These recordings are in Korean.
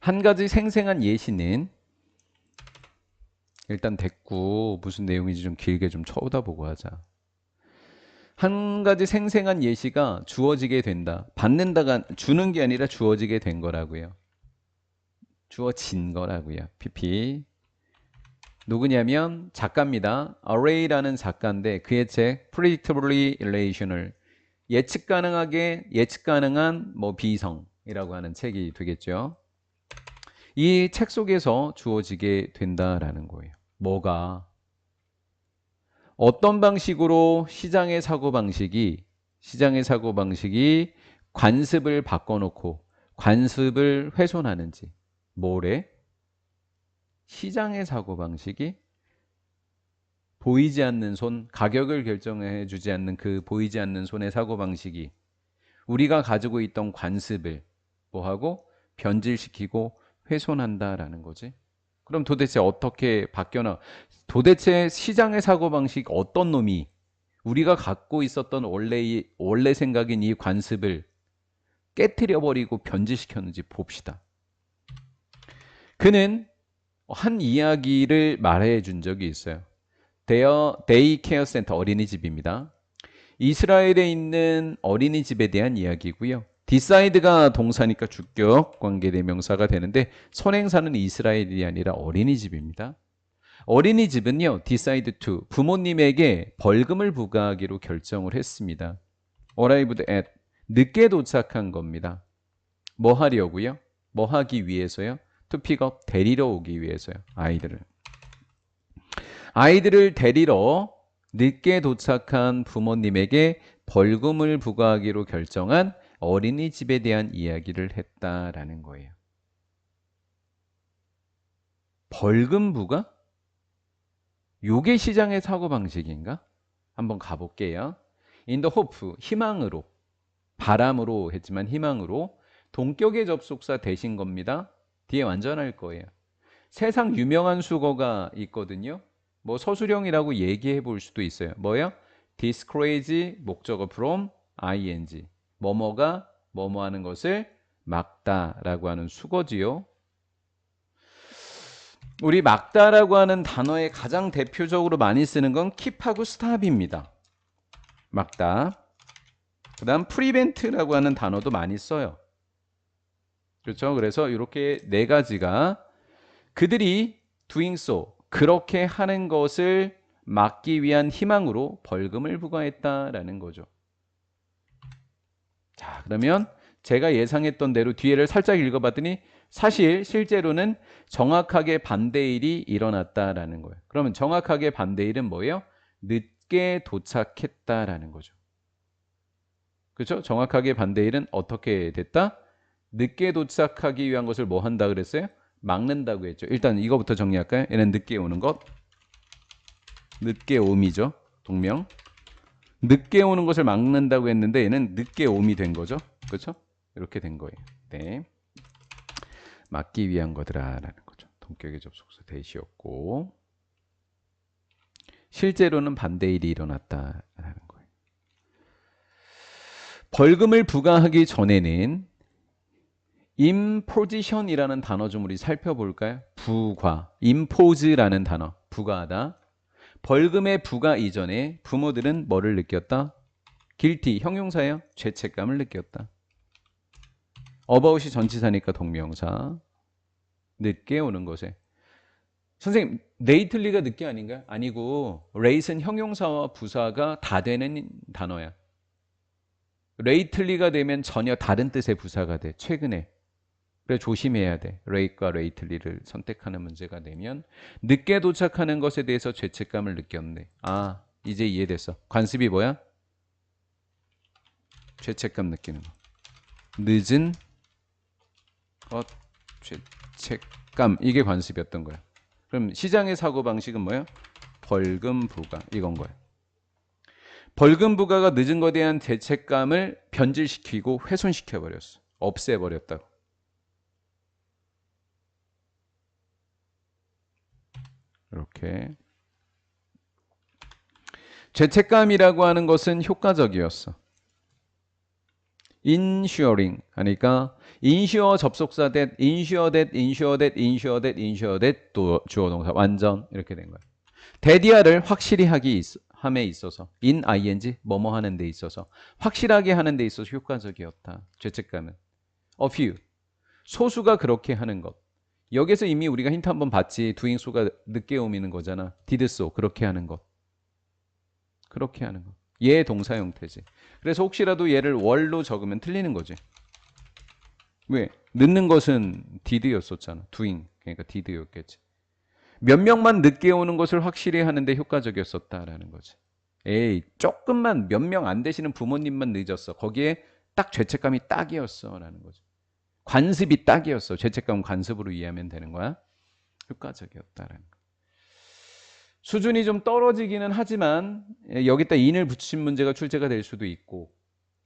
한 가지 생생한 예시는 일단 됐고 무슨 내용인지 좀 길게 좀 쳐다보고 하자. 한 가지 생생한 예시가 주어지게 된다. 받는다가 주는 게 아니라 주어지게 된 거라고요. 주어진 거라고요. PP. 누구냐면 작가입니다. Array라는 작가인데 그의 책 Predictably Relational 예측 가능하게 예측 가능한 뭐 비성이라고 하는 책이 되겠죠. 이 책 속에서 주어지게 된다라는 거예요. 뭐가 어떤 방식으로 시장의 사고 방식이 관습을 바꿔놓고 관습을 훼손하는지 뭐래? 시장의 사고 방식이 보이지 않는 손, 가격을 결정해 주지 않는 그 보이지 않는 손의 사고 방식이 우리가 가지고 있던 관습을 뭐하고 변질시키고 훼손한다라는 거지. 그럼 도대체 어떻게 바뀌어나? 도대체 시장의 사고 방식 어떤 놈이 우리가 갖고 있었던 원래 생각인 이 관습을 깨트려 버리고 변질시켰는지 봅시다. 그는 한 이야기를 말해 준 적이 있어요. 데이케어 센터 어린이집입니다. 이스라엘에 있는 어린이집에 대한 이야기고요. 디사이드가 동사니까 주격 관계대명사가 되는데 선행사는 이스라엘이 아니라 어린이집입니다. 어린이집은요, decide to 부모님에게 벌금을 부과하기로 결정을 했습니다. arrived at 늦게 도착한 겁니다. 뭐 하려고요? 뭐 하기 위해서요? to pick up 데리러 오기 위해서요. 아이들을 데리러 늦게 도착한 부모님에게 벌금을 부과하기로 결정한 어린이집에 대한 이야기를 했다라는 거예요. 벌금 부과? 요게 시장의 사고방식인가? 한번 가볼게요. In the hope, 희망으로, 바람으로 했지만 희망으로 동격의 접속사 대신 겁니다. 뒤에 완전할 거예요. 세상 유명한 수거가 있거든요. 뭐 서술형이라고 얘기해 볼 수도 있어요. 뭐요? discourage 목적어 from ing 뭐뭐가 뭐뭐 하는 것을 막다라고 하는 수거지요. 우리 막다라고 하는 단어에 가장 대표적으로 많이 쓰는 건 keep하고 stop입니다. 막다. 그 다음 prevent라고 하는 단어도 많이 써요. 그렇죠? 그래서 이렇게 네 가지가 그들이 doing so 그렇게 하는 것을 막기 위한 희망으로 벌금을 부과했다라는 거죠. 자, 그러면 제가 예상했던 대로 뒤에를 살짝 읽어봤더니 사실 실제로는 정확하게 반대일이 일어났다라는 거예요. 그러면 정확하게 반대일은 뭐예요? 늦게 도착했다라는 거죠. 그렇죠? 정확하게 반대일은 어떻게 됐다? 늦게 도착하기 위한 것을 뭐 한다 그랬어요? 막는다고 했죠. 일단 이거부터 정리할까요? 얘는 늦게 오는 것. 늦게 옴이죠. 동명. 늦게 오는 것을 막는다고 했는데 얘는 늦게 옴이 된 거죠. 그렇죠? 이렇게 된 거예요. 네. 막기 위한 거더라라는 거죠. 동격의 접속사 대시였고 실제로는 반대일이 일어났다라는 거예요. 벌금을 부과하기 전에는 imposition이라는 단어 좀 우리 살펴볼까요? 부과, impose라는 단어, 부과하다. 벌금의 부과 이전에 부모들은 뭐를 느꼈다? guilty, 형용사예요. 죄책감을 느꼈다. about이 전치사니까 동명사. 늦게 오는 것에. 선생님, lately가 늦게 아닌가요? 아니고 late는 형용사와 부사가 다 되는 단어야. lately가 되면 전혀 다른 뜻의 부사가 돼. 최근에. 그래 조심해야 돼. late과 lately를 선택하는 문제가 되면 늦게 도착하는 것에 대해서 죄책감을 느꼈네. 아, 이제 이해됐어. 관습이 뭐야? 죄책감 느끼는 거. 늦은 것, 죄책감. 이게 관습이었던 거야. 그럼 시장의 사고방식은 뭐야? 벌금 부과. 이건 거야. 벌금 부과가 늦은 것에 대한 죄책감을 변질시키고 훼손시켜버렸어. 없애버렸다고. 이렇게. 죄책감이라고 하는 것은 효과적이었어. insuring 하니까 insure 접속사 that, insure that, insure that, insure that, insure that 또 주어 동사 완전 이렇게 된 거예요. 대디아를 확실히 함에 있어서 in ing 뭐뭐 하는 데 있어서 확실하게 하는 데 있어서 효과적이었다. 죄책감은 a few 소수가 그렇게 하는 것. 여기서 이미 우리가 힌트 한번 봤지. doing so가 늦게 오미는 거잖아. did so 그렇게 하는 것. 그렇게 하는 것. 얘 동사 형태지. 그래서 혹시라도 얘를 월로 적으면 틀리는 거지. 왜? 늦는 것은 did였었잖아. doing. 그러니까 did였겠지. 몇 명만 늦게 오는 것을 확실히 하는데 효과적이었었다라는 거지. 에이, 조금만 몇 명 안 되시는 부모님만 늦었어. 거기에 딱 죄책감이 딱이었어라는 거지. 관습이 딱이었어. 죄책감 관습으로 이해하면 되는 거야. 효과적이었다라는 거. 수준이 좀 떨어지기는 하지만 여기다 in을 붙인 문제가 출제가 될 수도 있고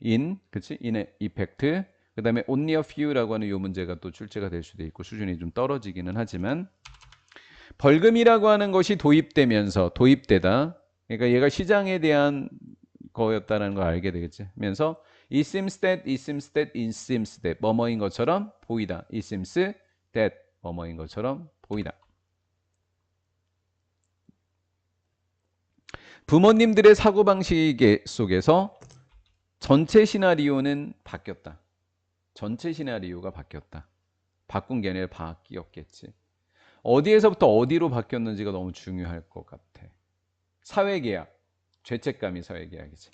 in, 그치? in의 이펙트 그 다음에 only a few라고 하는 이 문제가 또 출제가 될 수도 있고 수준이 좀 떨어지기는 하지만 벌금이라고 하는 것이 도입되면서 도입되다 그러니까 얘가 시장에 대한 거였다는 걸 알게 되겠지. 면서 it seems that, it seems that, it seems that 뭐뭐인 것처럼 보이다. it seems that 뭐뭐인 것처럼 보이다. 부모님들의 사고방식 속에서 전체 시나리오는 바뀌었다. 전체 시나리오가 바뀌었다. 바꾼 게 아니라 바뀌었겠지. 어디에서부터 어디로 바뀌었는지가 너무 중요할 것 같아. 사회계약, 죄책감이 사회계약이지.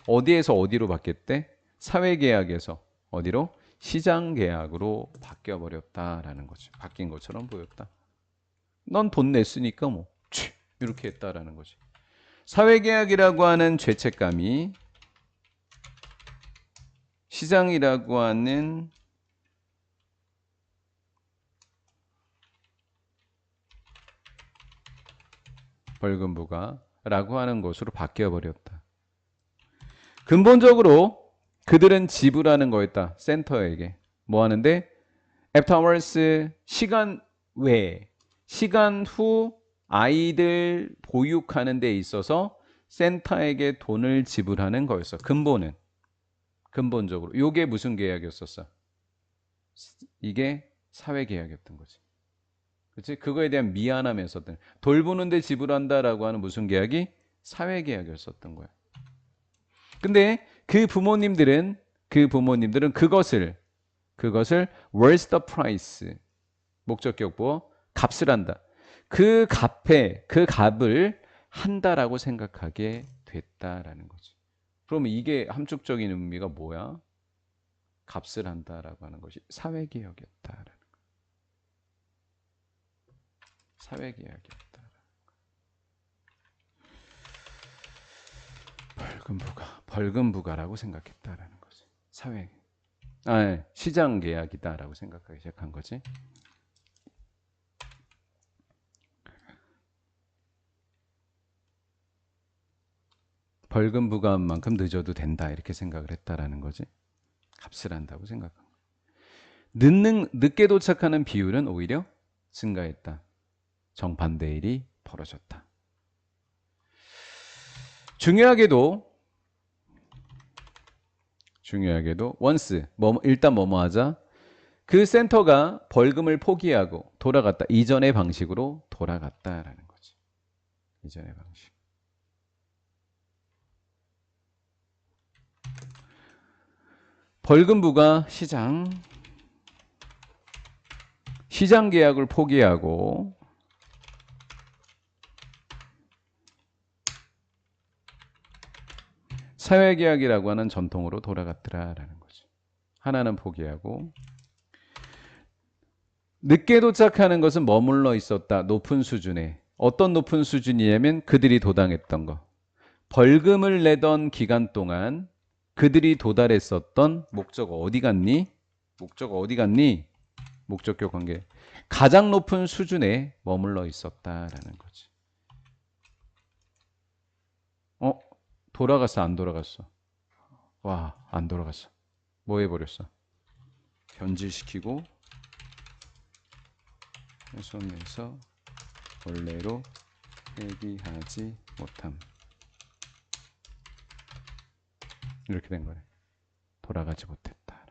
어디에서 어디로 바뀌었대? 사회계약에서 어디로? 시장계약으로 바뀌어버렸다라는 거지. 바뀐 것처럼 보였다. 넌 돈 냈으니까 뭐 이렇게 했다라는 거지. 사회계약이라고 하는 죄책감이 시장이라고 하는 벌금부가라고 하는 것으로 바뀌어버렸다. 근본적으로 그들은 지불하는 거였다. 센터에게. 뭐 하는데? After hours, 시간 외, 시간 후 아이들 보육하는 데 있어서 센터에게 돈을 지불하는 거였어. 근본적으로. 이게 무슨 계약이었었어? 이게 사회계약이었던 거지. 그렇지? 그거에 대한 미안함이었었던. 돌보는데 지불한다라고 하는 무슨 계약이? 사회계약이었었던 거야. 근데 그 부모님들은 그것을 where's the price 목적격보 값을 한다. 그 값을 한다라고 생각하게 됐다라는 거지. 그러면 이게 함축적인 의미가 뭐야? 값을 한다라고 하는 것이 사회개혁이었다라는 거. 사회개혁이었다. 벌금부가라고 생각했다라는 거지. 시장 계약이다라고 생각하기 시작한 거지. 벌금 부과만큼 늦어도 된다 이렇게 생각을 했다라는 거지. 값을 한다고 생각한 거. 늦게 도착하는 비율은 오히려 증가했다. 정반대 일이 벌어졌다. 중요하게도 once 일단 뭐뭐 하자. 그 센터가 벌금을 포기하고 돌아갔다. 이전의 방식으로 돌아갔다라는 거지. 이전의 방식. 벌금부가 시장 계약을 포기하고 사회계약이라고 하는 전통으로 돌아갔더라라는 거죠. 하나는 포기하고 늦게 도착하는 것은 머물러 있었다. 높은 수준에. 어떤 높은 수준이냐면 그들이 도당했던 거. 벌금을 내던 기간 동안 그들이 도달했었던 목적 어디 갔니? 목적격 관계. 가장 높은 수준에 머물러 있었다라는 거지. 돌아갔어, 안 돌아갔어? 와, 안 돌아갔어. 뭐 해버렸어? 변질시키고 훼손해서 원래로 회귀하지 못함. 이렇게 된 거네. 돌아가지 못했다.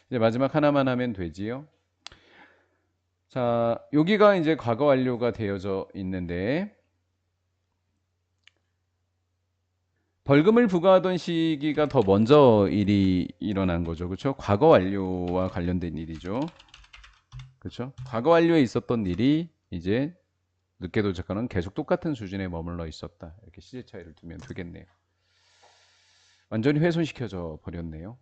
이제 마지막 하나만 하면 되지요. 자, 여기가 이제 과거 완료가 되어져 있는데 벌금을 부과하던 시기가 더 먼저 일이 일어난 거죠. 그렇죠? 과거 완료와 관련된 일이죠. 그렇죠? 과거 완료에 있었던 일이 이제 늦게 도착하는 계속 똑같은 수준에 머물러 있었다. 이렇게 시제 차이를 두면 되겠네요. 완전히 훼손시켜져 버렸네요.